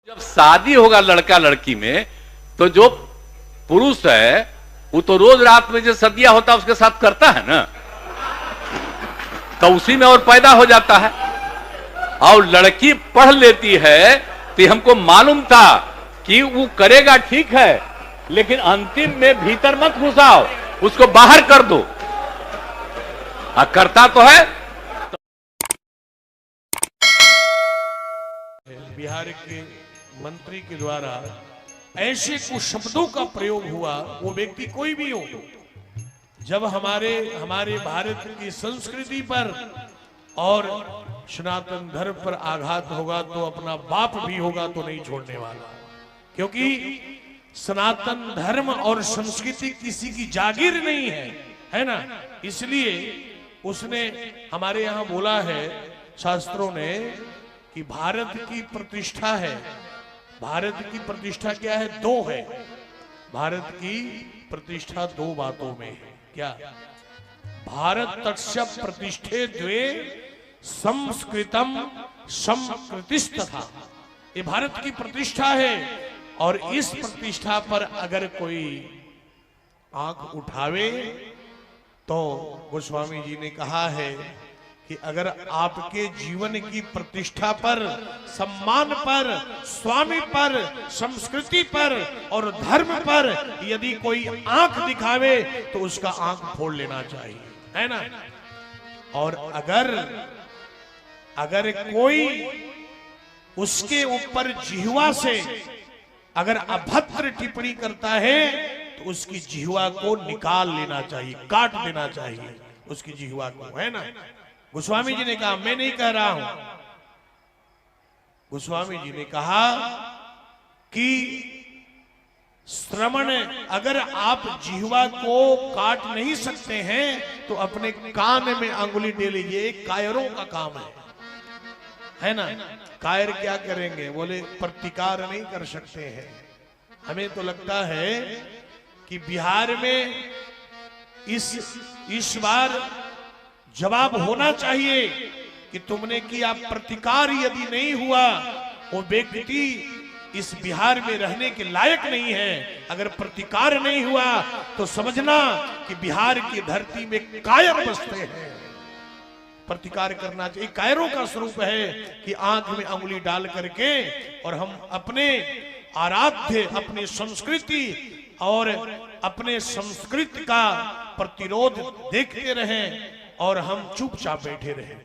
जब शादी होगा लड़का लड़की में तो जो पुरुष है वो तो रोज रात में जो सदिया होता है उसके साथ करता है ना, तो उसी में और पैदा हो जाता है। और लड़की पढ़ लेती है तो हमको मालूम था कि वो करेगा ठीक है, लेकिन अंतिम में भीतर मत घुसाओ, उसको बाहर कर दो। करता तो है। बिहार के मंत्री के द्वारा ऐसे कुछ शब्दों का प्रयोग हुआ, वो व्यक्ति कोई भी हो, जब हमारे भारत की संस्कृति पर और सनातन धर्म पर आघात होगा तो अपना बाप भी होगा तो नहीं छोड़ने वाला। क्योंकि सनातन धर्म और संस्कृति किसी की जागीर नहीं है ना। इसलिए उसने हमारे यहां बोला है शास्त्रों ने कि भारत की प्रतिष्ठा है। भारत की प्रतिष्ठा क्या है? दो है। भारत की प्रतिष्ठा दो बातों में है। क्या? भारत तस्य प्रतिष्ठे द्वे संस्कृतम संकृतिस्तथा। ये भारत की प्रतिष्ठा है और इस प्रतिष्ठा पर अगर कोई आंख उठावे तो गोस्वामी जी ने कहा है कि अगर आपके जीवन की प्रतिष्ठा पर, सम्मान पर, स्वामी पर, संस्कृति पर और धर्म पर यदि कोई आंख दिखावे तो उसका आंख फोड़ लेना चाहिए, है ना। और अगर कोई उसके ऊपर जिह्वा से अगर अभद्र टिप्पणी करता है तो उसकी जिह्वा को निकाल लेना चाहिए, काट देना चाहिए उसकी जिह्वा को, है ना। गोस्वामी जी ने कहा, मैं नहीं कह रहा हूं, गोस्वामी जी ने कहा कि श्रवण, अगर आप जिह्वा को काट नहीं सकते हैं तो अपने कान में अंगुली दे लीजिए। कायरों का काम है ना। कायर क्या करेंगे? बोले प्रतिकार नहीं कर सकते हैं। हमें तो लगता है कि बिहार में इस बार जवाब होना चाहिए कि तुमने किया प्रतिकार, यदि नहीं हुआ वो व्यक्ति इस बिहार में रहने के लायक नहीं है। अगर प्रतिकार नहीं हुआ तो समझना कि बिहार की धरती में कायर बसते हैं। प्रतिकार करना चाहिए। कायरों का स्वरूप है कि आंख में अंगुली डाल करके और हम अपने आराध्य, अपनी संस्कृति और अपने संस्कृति का प्रतिरोध देखते रहें और हम चुपचाप बैठे रहें।